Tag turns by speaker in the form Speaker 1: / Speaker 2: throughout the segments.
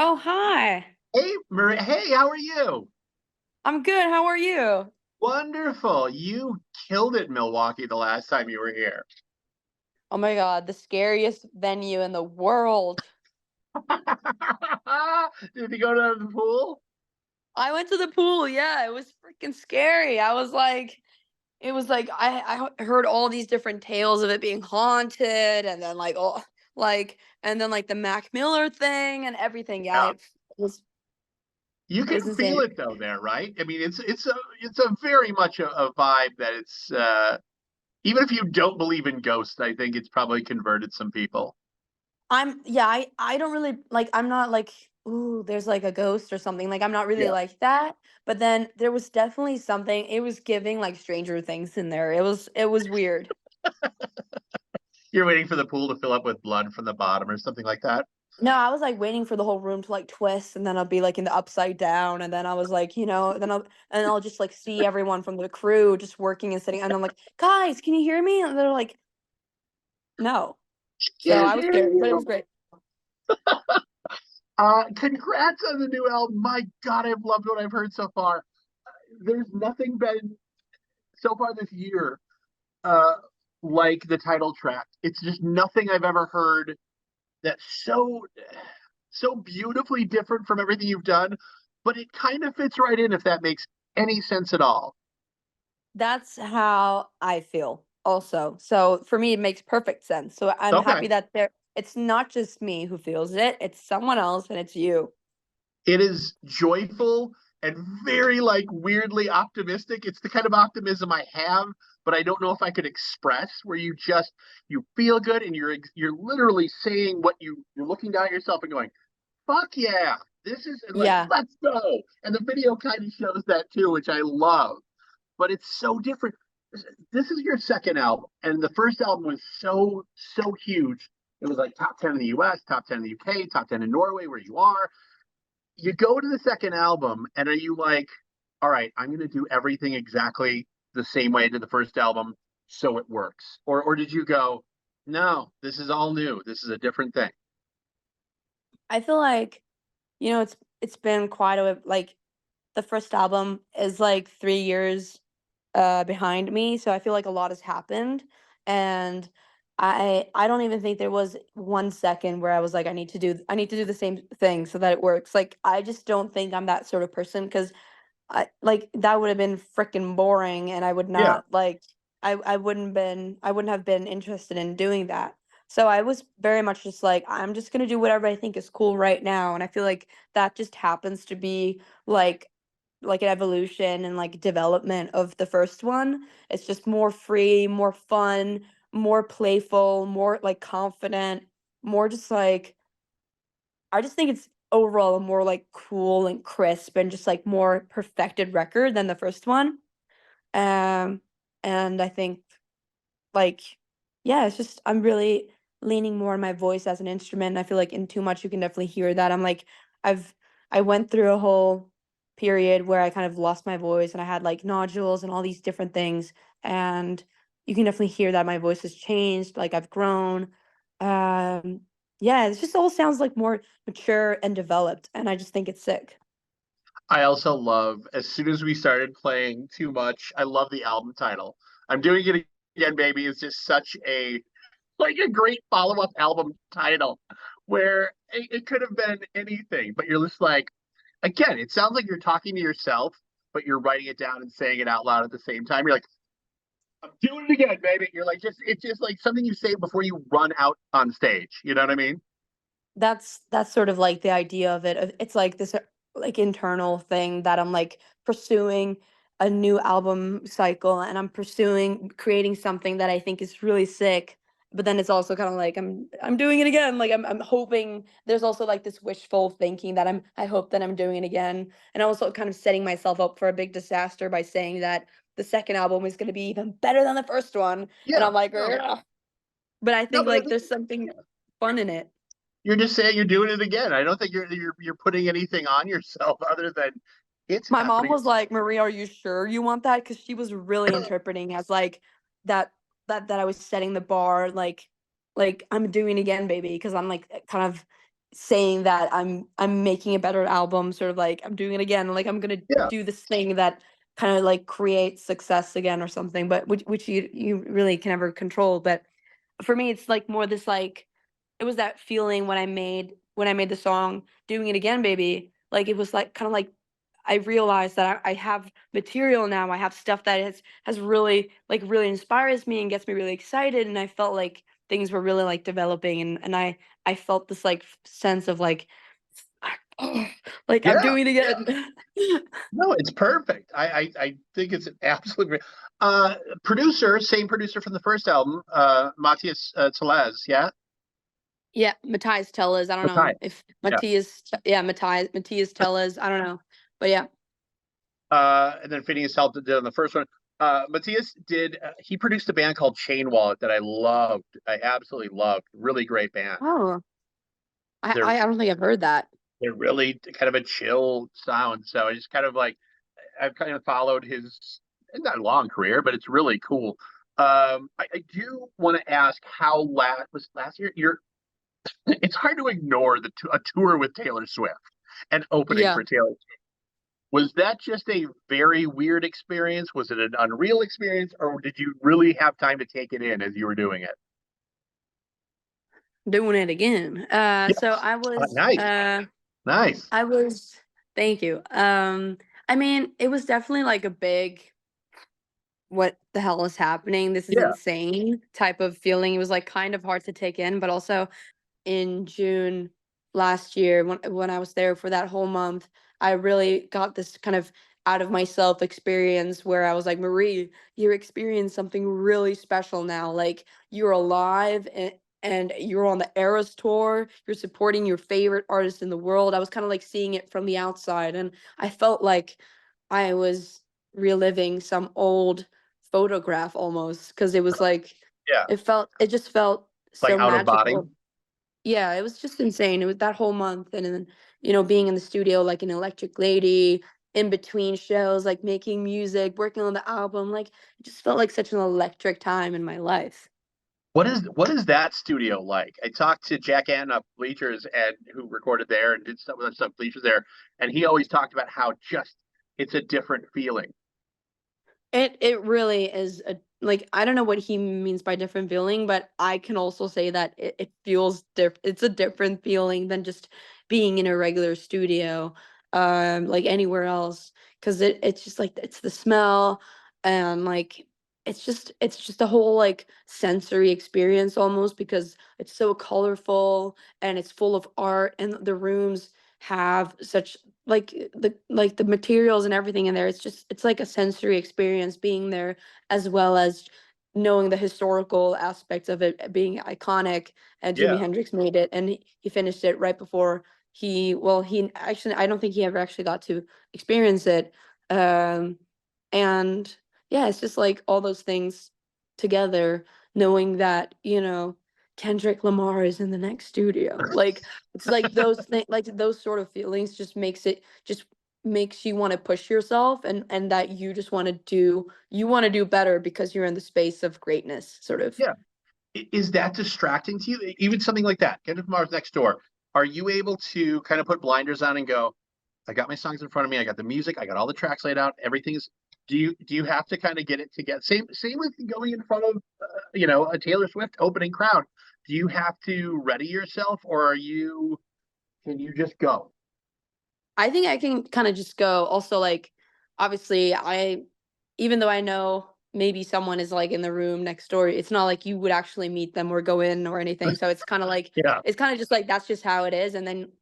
Speaker 1: Oh, hi.
Speaker 2: Hey, Marie. Hey, how are you?
Speaker 1: I'm good. How are you?
Speaker 2: Wonderful. You killed it in Milwaukee the last time you were here.
Speaker 1: Oh my God, the scariest venue in the world.
Speaker 2: Did you go to the pool?
Speaker 1: I went to the pool. Yeah, it was freaking scary. It was like I heard all these different tales of it being haunted, and then and then like the Mac Miller thing and everything. Yeah,
Speaker 2: Yeah.
Speaker 1: was
Speaker 2: You
Speaker 1: it
Speaker 2: can
Speaker 1: was
Speaker 2: feel
Speaker 1: insane.
Speaker 2: it though there, right? I mean, it's a very much a vibe that it's even if you don't believe in ghosts, I think it's probably converted some people.
Speaker 1: I don't really like I'm not like, ooh, there's like a ghost or something. Like I'm not really
Speaker 2: Yeah.
Speaker 1: like that. But then there was definitely something. It was giving like Stranger Things in there. It was weird.
Speaker 2: You're waiting for the pool to fill up with blood from the bottom or something like that.
Speaker 1: No, I was like waiting for the whole room to like twist and then I'll be like in the upside down and then I was like, then I'll just like see everyone from the crew just working and sitting and I'm like, guys, can you hear me? And they're like, no. So
Speaker 2: Can't
Speaker 1: I was
Speaker 2: hear
Speaker 1: scared, but it was
Speaker 2: you.
Speaker 1: great.
Speaker 2: Congrats on the new album. My God, I've loved what I've heard so far. There's nothing been so far this year uh, like the title track. It's just nothing I've ever heard that's so beautifully different from everything you've done, but it kind of fits right in if that makes any sense at all.
Speaker 1: That's how I feel also. So for me, it makes perfect sense. So I'm
Speaker 2: Okay.
Speaker 1: happy that it's not just me who feels it, it's someone else and it's you.
Speaker 2: It is joyful and very like weirdly optimistic. It's the kind of optimism I have, but I don't know if I could express where you feel good and you're literally saying what you're looking down at yourself and going, fuck yeah, this is like,
Speaker 1: Yeah.
Speaker 2: let's go. And the video kind of shows that too, which I love. But it's so different. This is your second album, and the first album was so huge. It was like top 10 in the US, top 10 in the UK, top 10 in Norway, where you are. You go to the second album, and are you like, all right, I'm going to do everything exactly the same way I did the first album so it works? Or did you go, no, this is all new. This is a different thing?
Speaker 1: I feel like, it's been quite a like the first album is like 3 years behind me. So I feel like a lot has happened. And I don't even think there was 1 second where I was like, I need to do the same thing so that it works. Like I just don't think I'm that sort of person because that would have been freaking boring and I would
Speaker 2: Yeah.
Speaker 1: not like I wouldn't have been interested in doing that. So I was very much just like I'm just going to do whatever I think is cool right now and I feel like that just happens to be like an evolution and like development of the first one. It's just more free, more fun, more playful, more like confident, more just like I just think it's overall a more, like, cool and crisp and just, like, more perfected record than the first one. Um, and I think, like, yeah, it's just I'm really leaning more on my voice as an instrument, and I feel like in Too Much you can definitely hear that. I've I went through a whole period where I kind of lost my voice and I had, like, nodules and all these different things, and you can definitely hear that my voice has changed, like, I've grown. Um, yeah, it just all sounds, like, more mature and developed, and I just think it's sick.
Speaker 2: I also love, as soon as we started playing Too Much, I love the album title. I'm doing it again, baby. It's just such a great follow-up album title where it could have been anything, but you're just like, again, it sounds like you're talking to yourself, but you're writing it down and saying it out loud at the same time. You're like, I'm doing it again, baby. You're like, it's just like something you say before you run out on stage. You know what I mean?
Speaker 1: That's sort of like the idea of it. It's like this like internal thing that I'm like pursuing a new album cycle and I'm pursuing creating something that I think is really sick. But then it's also kind of like I'm doing it again. Like I'm hoping there's also like this wishful thinking that I hope that I'm doing it again. And also kind of setting myself up for a big disaster by saying that the second album is going to be even better than the first one. And
Speaker 2: Yeah.
Speaker 1: I'm like,
Speaker 2: No,
Speaker 1: "Ugh." But I
Speaker 2: no,
Speaker 1: think
Speaker 2: but I
Speaker 1: like
Speaker 2: think
Speaker 1: there's something fun in it.
Speaker 2: you're just saying you're doing it again. I don't think you're putting anything on yourself other than it's
Speaker 1: My mom
Speaker 2: happening.
Speaker 1: was like, "Marie, are you sure you want that?" Because she was really interpreting as like that that I was setting the bar, like I'm doing it again, baby. Because I'm like kind of saying that I'm making a better album, sort of like I'm doing it again, like I'm gonna
Speaker 2: Yeah.
Speaker 1: do this thing that kind of like creates success again or something, but which you really can never control. But for me, it's like more this like it was that feeling when I made the song "Doing It Again, Baby." Like it was like kind of like I realized that I have material now. I have stuff that has really like really inspires me and gets me really excited. And I felt like things were really like developing, and I felt this like sense of like like I'm
Speaker 2: Yeah.
Speaker 1: doing it again.
Speaker 2: No, it's perfect. I think it's an absolute great. Producer, same producer from the first album, Matthias Tellez, yeah?
Speaker 1: Yeah, Matthias Tellez. I don't know
Speaker 2: Matthias.
Speaker 1: if
Speaker 2: Yeah.
Speaker 1: Yeah, Matthias Tellez. I don't know, but yeah.
Speaker 2: And then Phineas helped did on the first one. Matthias did. He produced a band called Chain Wallet that I loved. I absolutely loved. Really great band.
Speaker 1: Oh,
Speaker 2: They're
Speaker 1: I don't think I've heard that.
Speaker 2: they're really kind of a chill sound. So I just kind of like I've kind of followed his not a long career, but it's really cool. I do want to ask how last year. It's hard to ignore a tour with Taylor Swift and opening
Speaker 1: Yeah.
Speaker 2: for Taylor. Was that just a very weird experience? Was it an unreal experience, or did you really have time to take it in as you were doing it?
Speaker 1: Doing it again. So
Speaker 2: Yes. Nice, nice.
Speaker 1: I was thank you. I mean, it was definitely like a big what the hell is happening? This is
Speaker 2: Yeah,
Speaker 1: insane type of feeling. It was like kind of hard to take in, but also in June last year when I was there for that whole month, I really got this kind of out of myself experience where I was like, Marie, you're experiencing something really special now. Like you're alive and you're on the Eras tour. You're supporting your favorite artist in the world. I was kind of like seeing it from the outside, and I felt like I was reliving some old photograph almost because it was like
Speaker 2: yeah.
Speaker 1: it just felt
Speaker 2: Like
Speaker 1: so
Speaker 2: out of body.
Speaker 1: magical. Yeah, it was just insane. It was that whole month, and then, being in the studio like an Electric Lady, in between shows, like making music, working on the album, like it just felt like such an electric time in my life.
Speaker 2: What is that studio like? I talked to Jack Ann up Bleachers and who recorded there and did some of that stuff Bleachers there, and he always talked about how just it's a different feeling.
Speaker 1: It really is a like I don't know what he means by different feeling, but I can also say that it feels it's a different feeling than just being in a regular studio, like anywhere else. Cause it's just like it's the smell and like it's just a whole like sensory experience almost because it's so colorful and it's full of art and the rooms have such the materials and everything in there, it's like a sensory experience being there, as well as knowing the historical aspects of it being iconic. And Jimi
Speaker 2: Yeah,
Speaker 1: Hendrix made it, and he finished it right before he actually I don't think he ever actually got to experience it. Um, and yeah, it's just like all those things together, knowing that, Kendrick Lamar is in the next studio. Like it's like those things, like those sort of feelings just makes you want to push yourself, and that you want to do better because you're in the space of greatness, sort of.
Speaker 2: yeah. Is that distracting to you? Even something like that, Kendrick Lamar's next door. Are you able to kind of put blinders on and go, I got my songs in front of me, I got the music, I got all the tracks laid out, everything's do you have to kind of get it together? Same with going in front of a Taylor Swift opening crowd. Do you have to ready yourself or can you just go?
Speaker 1: I think I can kind of just go. Also, like, obviously, even though I know maybe someone is like in the room next door, it's not like you would actually meet them or go in or anything. So
Speaker 2: Yeah,
Speaker 1: it's kind of just like that's just how it is. And then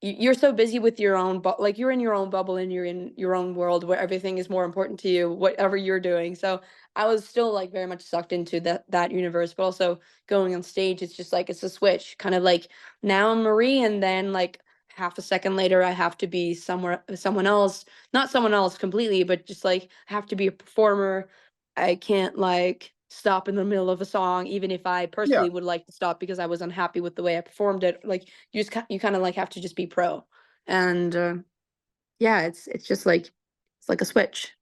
Speaker 1: you're so busy with your own, like you're in your own bubble and you're in your own world where everything is more important to you, whatever you're doing. So I was still like very much sucked into that universe, but also going on stage, it's just like it's a switch, kind of like now I'm Marie, and then like half a second later I have to be someone else, not someone else completely, but just like I have to be a performer. I can't like stop in the middle of a song, even if I
Speaker 2: yeah.
Speaker 1: personally would like to stop because I was unhappy with the way I performed it. Like you kind of like have to just be pro, and yeah, it's just like it's like a switch.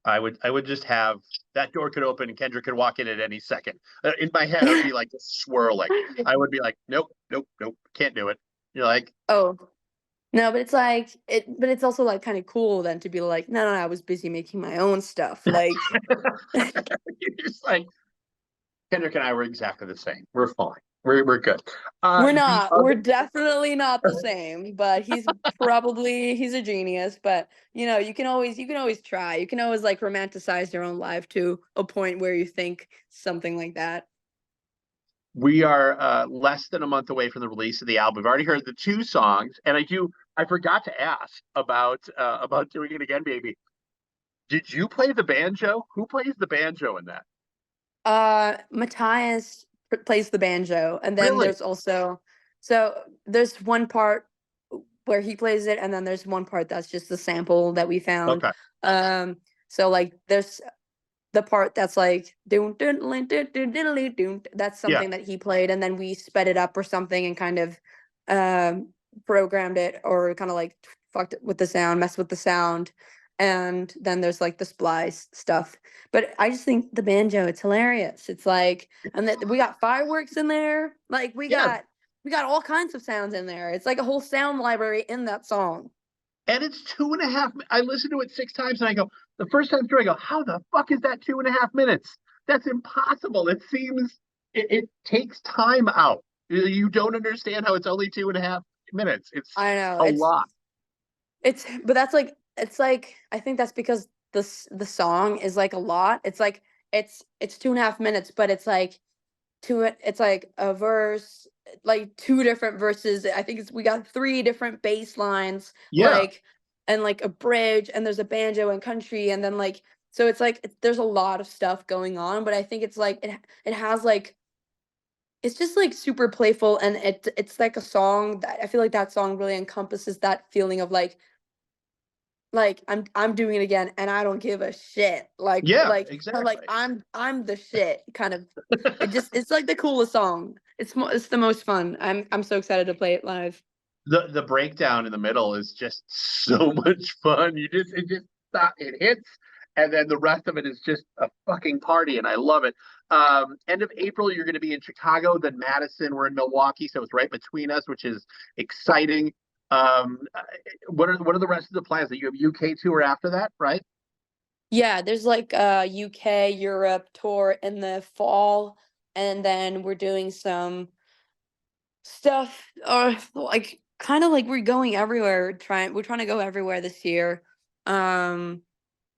Speaker 2: I would just have that door could open and Kendrick could walk in at any second. In my head, I would be like just swirling. I would be like, nope, nope, nope, can't do it. You're like,
Speaker 1: Oh, no, but it's like but it's also like kind of cool then to be like, no, no, no, I was busy making my own stuff. Like
Speaker 2: you're just like, Kendrick and I were exactly the same. We're fine. We're good.
Speaker 1: we're
Speaker 2: The
Speaker 1: not.
Speaker 2: other
Speaker 1: We're definitely not the same, but he's a genius, but you can always try. You can always like romanticize your own life to a point where you think something like that.
Speaker 2: we are less than a month away from the release of the album. We've already heard the two songs, and I forgot to ask about doing it again, baby. Did you play the banjo? Who plays the banjo in that?
Speaker 1: Matthias plays the banjo, and then
Speaker 2: Really?
Speaker 1: there's one part where he plays it, and then there's one part that's just the sample that we found.
Speaker 2: Okay.
Speaker 1: Um, so like there's the part that's like doon, doon, lin, doon, doon, diddly, doon, that's
Speaker 2: Yeah.
Speaker 1: something that he played, and then we sped it up or something and kind of um programmed it or kind of like fucked with the sound, messed with the sound. And then there's like the splice stuff. But I just think the banjo, it's hilarious. It's like, and that we got fireworks in there. Like
Speaker 2: Yeah.
Speaker 1: we got all kinds of sounds in there. It's like a whole sound library in that song.
Speaker 2: And it's 2.5. I listened to it 6 times and I go, the first time through, I go, how the fuck is that 2.5 minutes? That's impossible. It takes time out. You don't understand how it's only 2.5 minutes. It's
Speaker 1: I know.
Speaker 2: a lot.
Speaker 1: But that's like it's like I think that's because the song is like a lot. It's like it's 2.5 minutes, but it's like a verse, like two different verses. I think we got three different bass lines,
Speaker 2: Yeah.
Speaker 1: and like a bridge, and there's a banjo and country, and then like so it's like there's a lot of stuff going on. But I think it's like it has like it's just like super playful, and it's like a song that I feel like that song really encompasses that feeling of like I'm doing it again and I don't give a shit.
Speaker 2: Yeah,
Speaker 1: Like
Speaker 2: exactly.
Speaker 1: I'm the shit kind of. It's like the coolest song. It's the most fun. I'm so excited to play it live.
Speaker 2: The breakdown in the middle is just so much fun. It just stop, it hits, and then the rest of it is just a fucking party, and I love it. End of April, you're going to be in Chicago, then Madison. We're in Milwaukee, so it's right between us, which is exciting. What are the rest of the plans? That you have UK tour after that, right?
Speaker 1: Yeah, there's like a UK Europe tour in the fall, and then we're doing some stuff or like kind of like we're going everywhere. We're trying to go everywhere this year. Um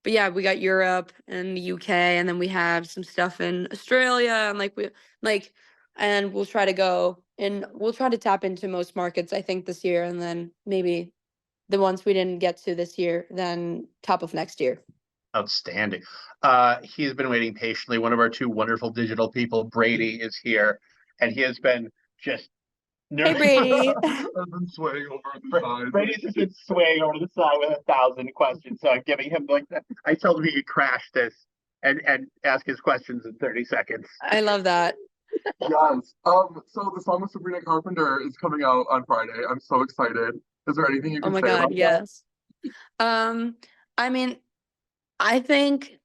Speaker 1: but yeah, we got Europe and the UK, and then we have some stuff in Australia, and like and we'll try to tap into most markets I think this year, and then maybe the ones we didn't get to this year, then top of next year.
Speaker 2: Outstanding. He's been waiting patiently. One of our two wonderful digital people, Brady, is here, and he has been just
Speaker 1: Hey
Speaker 2: nervous.
Speaker 1: Brady.
Speaker 3: I've been swaying over the side.
Speaker 2: Brady's just been swaying over the side with 1,000 questions, so I'm giving him like that. I told him he could crash this and ask his questions in 30 seconds.
Speaker 1: I love that.
Speaker 3: Yes. So the song with Sabrina Carpenter is coming out on Friday. I'm so excited. Is there anything you
Speaker 1: Oh
Speaker 3: can
Speaker 1: my
Speaker 3: say
Speaker 1: God,
Speaker 3: about that?
Speaker 1: yes. Um, I mean, I think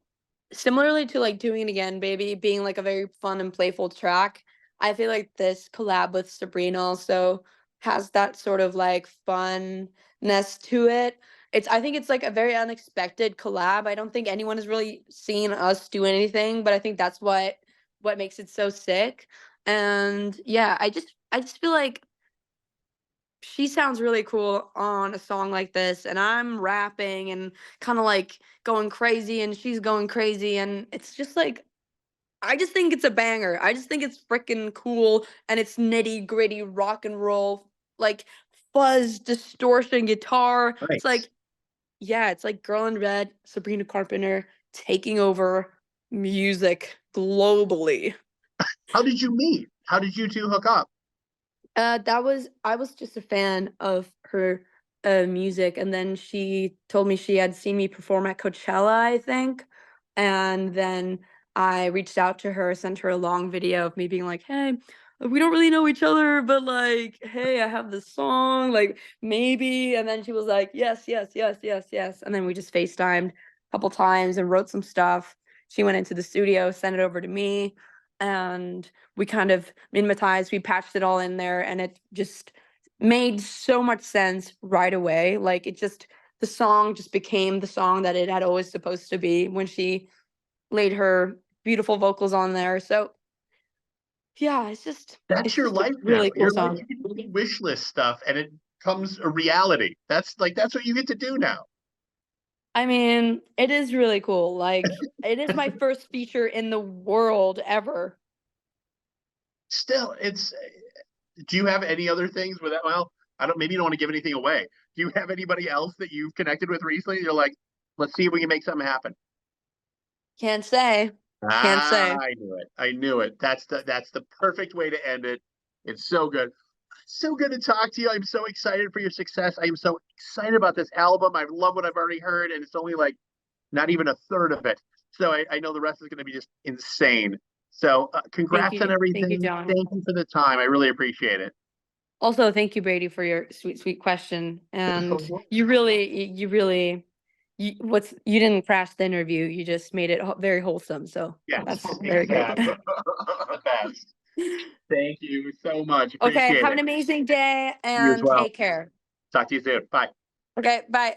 Speaker 1: similarly to like doing it again, baby, being like a very fun and playful track, I feel like this collab with Sabrina also has that sort of like funness to it. I think it's like a very unexpected collab. I don't think anyone has really seen us do anything, but I think that's what makes it so sick. And yeah, I just feel like she sounds really cool on a song like this, and I'm rapping and kind of like going crazy, and she's going crazy, and it's just like I just think it's a banger. I just think it's freaking cool, and it's nitty gritty rock and roll, like fuzz distortion guitar. It's
Speaker 2: Nice.
Speaker 1: like yeah, it's like Girl in Red, Sabrina Carpenter taking over music globally.
Speaker 2: How did you meet? How did you two hook up?
Speaker 1: That was I was just a fan of her music, and then she told me she had seen me perform at Coachella, I think. And then I reached out to her, sent her a long video of me being like, "Hey, we don't really know each other, but like, hey, I have this song, like maybe." And then she was like, "Yes, yes, yes, yes, yes." And then we just FaceTimed a couple times and wrote some stuff. She went into the studio, sent it over to me, and we kind of me and Matthias, we patched it all in there, and it just made so much sense right away. Like the song just became the song that it had always supposed to be when she laid her beautiful vocals on there. So yeah,
Speaker 2: That's
Speaker 1: it's
Speaker 2: your
Speaker 1: just a
Speaker 2: life now.
Speaker 1: really cool
Speaker 2: Your life,
Speaker 1: song.
Speaker 2: you can do wish list stuff and it comes a reality. That's what you get to do now.
Speaker 1: I mean, it is really cool. Like, it is my first feature in the world ever.
Speaker 2: Still, do you have any other things with that? Well, I don't, maybe you don't want to give anything away. Do you have anybody else that you've connected with recently? You're like, let's see if we can make something happen.
Speaker 1: Can't say. Can't
Speaker 2: Ah,
Speaker 1: say.
Speaker 2: I knew it. I knew it. That's the perfect way to end it. It's so good. So good to talk to you. I'm so excited for your success. I am so excited about this album. I love what I've already heard, and it's only like not even a third of it. So I know the rest is going to be just insane. So
Speaker 1: Thank
Speaker 2: congrats on
Speaker 1: you. Thank you,
Speaker 2: everything.
Speaker 1: John.
Speaker 2: Thank you for the time. I really appreciate it.
Speaker 1: Also, thank you, Brady, for your sweet, sweet question. And you really, you didn't crash the interview. You just made it very wholesome. So
Speaker 2: Yes,
Speaker 1: that's very good.
Speaker 2: exactly. The best. Thank you so much.
Speaker 1: Okay,
Speaker 2: Appreciate
Speaker 1: have an
Speaker 2: it.
Speaker 1: amazing day
Speaker 2: You as
Speaker 1: and
Speaker 2: well.
Speaker 1: take care.
Speaker 2: Talk to you soon. Bye.
Speaker 1: Okay, bye.